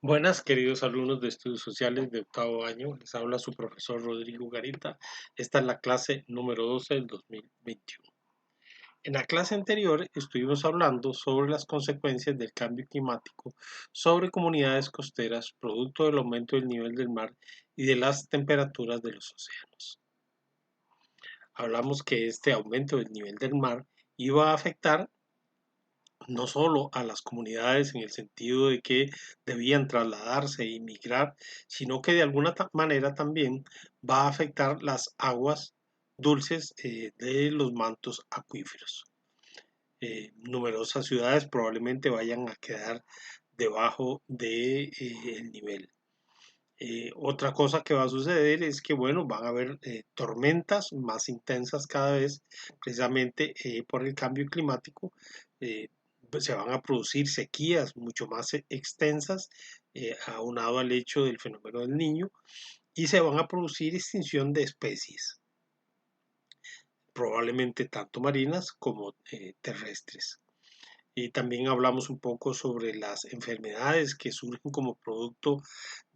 Buenas, queridos alumnos de estudios sociales de octavo año. Les habla su profesor Rodrigo Garita. Esta es la clase número 12 del 2021. En la clase anterior estuvimos hablando sobre las consecuencias del cambio climático sobre comunidades costeras, producto del aumento del nivel del mar y de las temperaturas de los océanos. Hablamos que este aumento del nivel del mar iba a afectar no solo a las comunidades en el sentido de que debían trasladarse e inmigrar, sino que de alguna manera también va a afectar las aguas dulces de los mantos acuíferos. Numerosas ciudades probablemente vayan a quedar debajo del nivel. Otra cosa que va a suceder es que, bueno, van a haber tormentas más intensas cada vez, precisamente por el cambio climático. eh, pues se van a producir sequías mucho más extensas, aunado al hecho del fenómeno del niño, y se van a producir extinción de especies, probablemente tanto marinas como terrestres. Y también hablamos un poco sobre las enfermedades que surgen como producto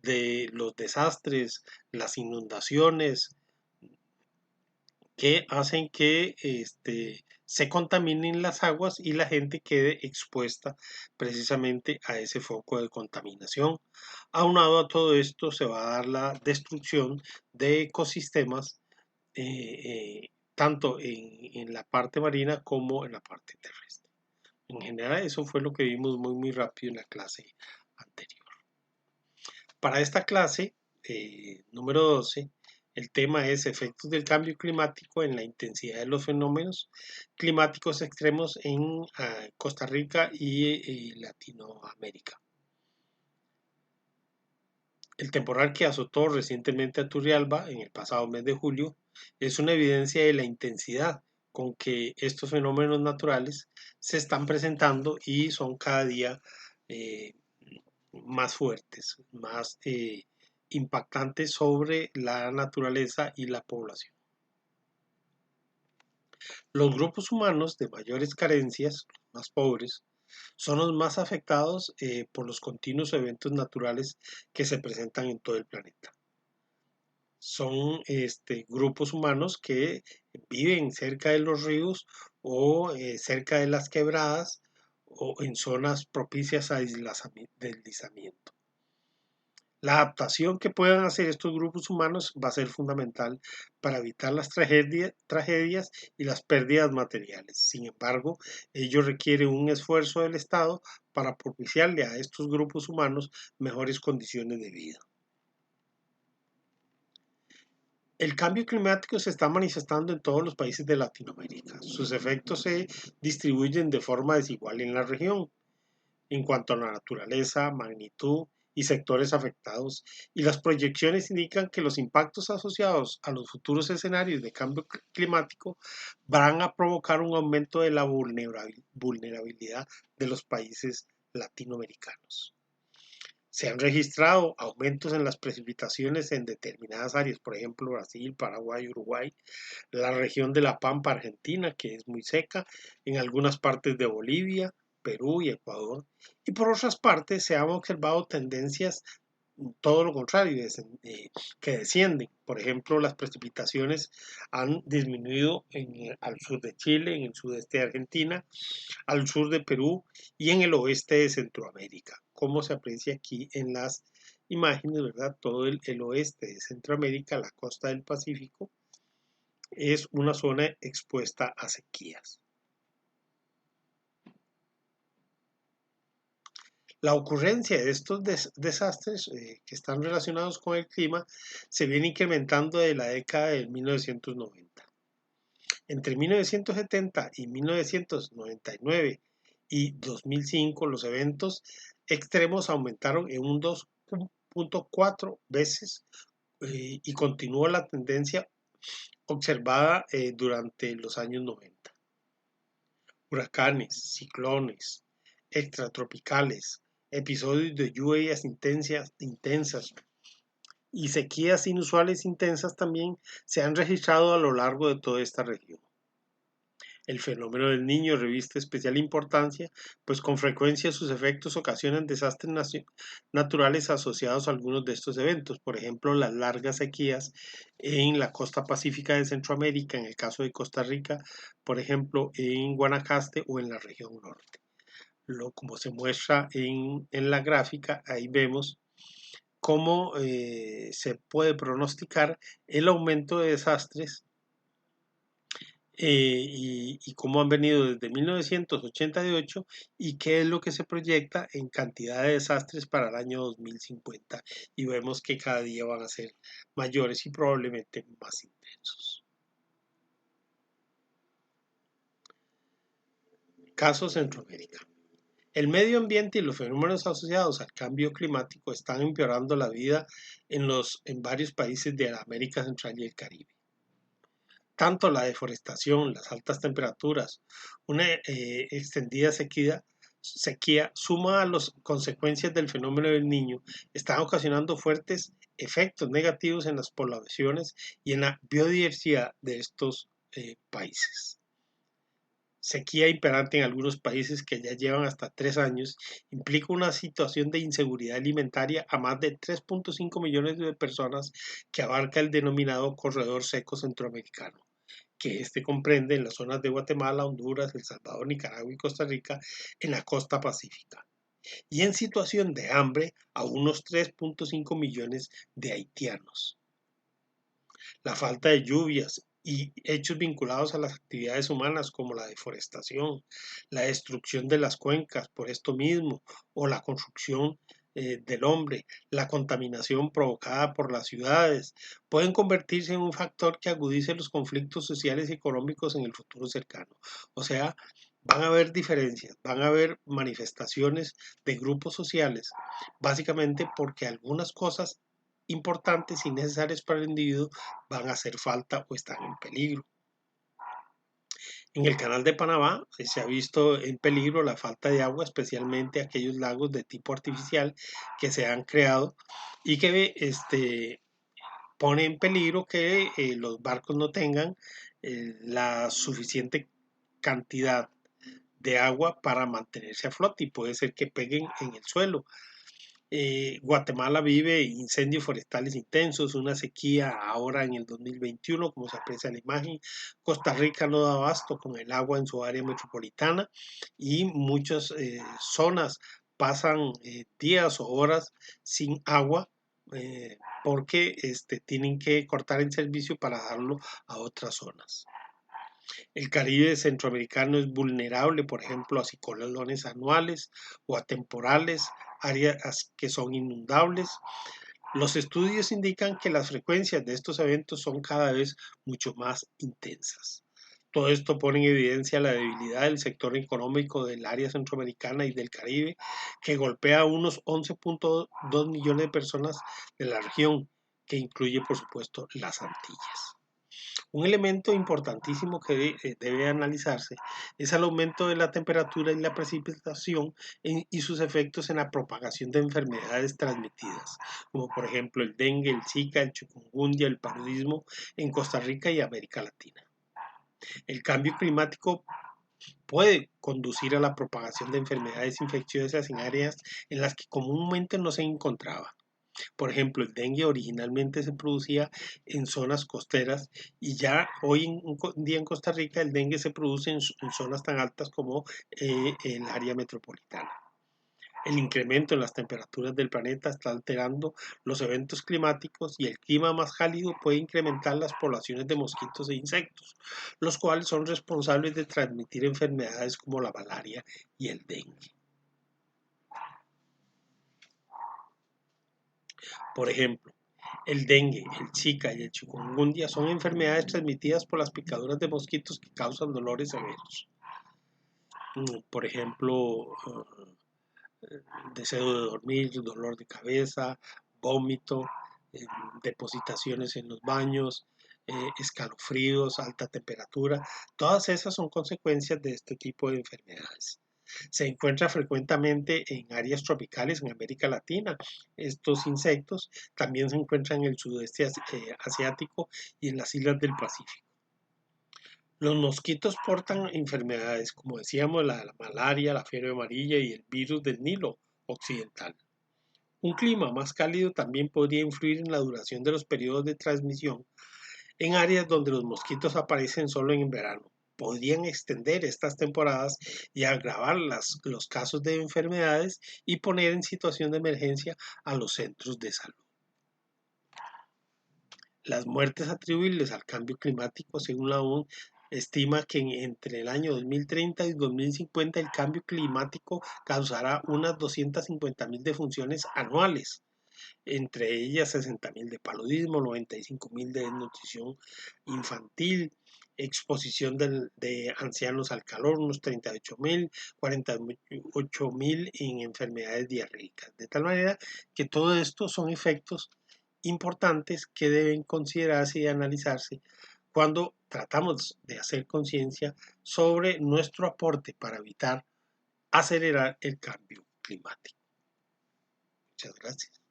de los desastres, las inundaciones, que hacen que se contaminen las aguas y la gente quede expuesta precisamente a ese foco de contaminación. Aunado a todo esto, se va a dar la destrucción de ecosistemas, tanto en la parte marina como en la parte terrestre. En general, eso fue lo que vimos muy rápido en la clase anterior. Para esta clase número 12, el tema es efectos del cambio climático en la intensidad de los fenómenos climáticos extremos en Costa Rica y Latinoamérica. El temporal que azotó recientemente a Turrialba en el pasado mes de julio es una evidencia de la intensidad con que estos fenómenos naturales se están presentando y son cada día eh, más fuertes, más impactantes sobre la naturaleza y la población. Los grupos humanos de mayores carencias, los más pobres, son los más afectados por los continuos eventos naturales que se presentan en todo el planeta. Son grupos humanos que viven cerca de los ríos o cerca de las quebradas o en zonas propicias a deslizamiento. La adaptación que puedan hacer estos grupos humanos va a ser fundamental para evitar las tragedias y las pérdidas materiales. Sin embargo, ello requiere un esfuerzo del Estado para propiciarle a estos grupos humanos mejores condiciones de vida. El cambio climático se está manifestando en todos los países de Latinoamérica. Sus efectos se distribuyen de forma desigual en la región en cuanto a la naturaleza, magnitud y sectores afectados, y las proyecciones indican que los impactos asociados a los futuros escenarios de cambio climático van a provocar un aumento de la vulnerabilidad de los países latinoamericanos. Se han registrado aumentos en las precipitaciones en determinadas áreas, por ejemplo, Brasil, Paraguay, Uruguay, la región de la Pampa Argentina, que es muy seca, en algunas partes de Bolivia, Perú y Ecuador. Y por otras partes se han observado tendencias todo lo contrario, que descienden. Por ejemplo, las precipitaciones han disminuido al sur de Chile, en el sudeste de Argentina, al sur de Perú y en el oeste de Centroamérica. Como se aprecia aquí en las imágenes, ¿verdad? Todo el oeste de Centroamérica, la costa del Pacífico, es una zona expuesta a sequías. La ocurrencia de estos desastres que están relacionados con el clima se viene incrementando desde la década de 1990. Entre 1970 y 1999 y 2005 los eventos extremos aumentaron en un 2.4 veces y continuó la tendencia observada durante los años 90. Huracanes, ciclones, extratropicales, episodios de lluvias intensas y sequías inusuales intensas también se han registrado a lo largo de toda esta región. El fenómeno del Niño reviste especial importancia, pues con frecuencia sus efectos ocasionan desastres naturales asociados a algunos de estos eventos, por ejemplo, las largas sequías en la costa pacífica de Centroamérica, en el caso de Costa Rica, por ejemplo, en Guanacaste o en la región norte. Como se muestra en la gráfica, ahí vemos cómo se puede pronosticar el aumento de desastres y cómo han venido desde 1988 y qué es lo que se proyecta en cantidad de desastres para el año 2050. Y vemos que cada día van a ser mayores y probablemente más intensos. Caso Centroamérica. El medio ambiente y los fenómenos asociados al cambio climático están empeorando la vida en varios países de la América Central y el Caribe. Tanto la deforestación, las altas temperaturas, una extendida sequía suma a las consecuencias del fenómeno del Niño, están ocasionando fuertes efectos negativos en las poblaciones y en la biodiversidad de estos países. Sequía imperante en algunos países que ya llevan hasta 3 años implica una situación de inseguridad alimentaria a más de 3.5 millones de personas que abarca el denominado corredor seco centroamericano, que este comprende en las zonas de Guatemala, Honduras, El Salvador, Nicaragua y Costa Rica en la costa pacífica, y en situación de hambre a unos 3.5 millones de haitianos. La falta de lluvias y hechos vinculados a las actividades humanas como la deforestación, la destrucción de las cuencas por esto mismo o la construcción del hombre, la contaminación provocada por las ciudades, pueden convertirse en un factor que agudice los conflictos sociales y económicos en el futuro cercano. O sea, van a haber diferencias, van a haber manifestaciones de grupos sociales, básicamente porque algunas cosas importantes y necesarias para el individuo van a hacer falta o están en peligro. En el canal de Panamá se ha visto en peligro la falta de agua, especialmente aquellos lagos de tipo artificial que se han creado y que pone en peligro que los barcos no tengan la suficiente cantidad de agua para mantenerse a flote y puede ser que peguen en el suelo. Guatemala vive incendios forestales intensos, una sequía ahora en el 2021, como se aprecia en la imagen. Costa Rica no da abasto con el agua en su área metropolitana y muchas zonas pasan días o horas sin agua porque tienen que cortar el servicio para darlo a otras zonas. El Caribe centroamericano es vulnerable, por ejemplo, a ciclones anuales o a temporales, áreas que son inundables. Los estudios indican que las frecuencias de estos eventos son cada vez mucho más intensas. Todo esto pone en evidencia la debilidad del sector económico del área centroamericana y del Caribe, que golpea a unos 11.2 millones de personas de la región, que incluye, por supuesto, las Antillas. Un elemento importantísimo que debe analizarse es el aumento de la temperatura y la precipitación y sus efectos en la propagación de enfermedades transmitidas, como por ejemplo el dengue, el Zika, el chikungunya, el paludismo en Costa Rica y América Latina. El cambio climático puede conducir a la propagación de enfermedades infecciosas en áreas en las que comúnmente no se encontraba. Por ejemplo, el dengue originalmente se producía en zonas costeras y ya hoy en día en Costa Rica el dengue se produce en zonas tan altas como el área metropolitana. El incremento en las temperaturas del planeta está alterando los eventos climáticos y el clima más cálido puede incrementar las poblaciones de mosquitos e insectos, los cuales son responsables de transmitir enfermedades como la malaria y el dengue. Por ejemplo, el dengue, el Zika y el chikungunya son enfermedades transmitidas por las picaduras de mosquitos que causan dolores severos. Por ejemplo, deseo de dormir, dolor de cabeza, vómito, depositaciones en los baños, escalofríos, alta temperatura. Todas esas son consecuencias de este tipo de enfermedades. Se encuentra frecuentemente en áreas tropicales en América Latina. Estos insectos también se encuentran en el sudeste asiático y en las islas del Pacífico. Los mosquitos portan enfermedades, como decíamos, la malaria, la fiebre amarilla y el virus del Nilo occidental. Un clima más cálido también podría influir en la duración de los periodos de transmisión en áreas donde los mosquitos aparecen solo en verano. Podrían extender estas temporadas y agravar los casos de enfermedades y poner en situación de emergencia a los centros de salud. Las muertes atribuibles al cambio climático, según la ONU, estima que entre el año 2030 y 2050 el cambio climático causará unas 250.000 defunciones anuales, entre ellas 60.000 de paludismo, 95.000 de desnutrición infantil, exposición de ancianos al calor, unos 38.000, 48.000 en enfermedades diarreicas. De tal manera que todo esto son efectos importantes que deben considerarse y analizarse cuando tratamos de hacer conciencia sobre nuestro aporte para evitar acelerar el cambio climático. Muchas gracias.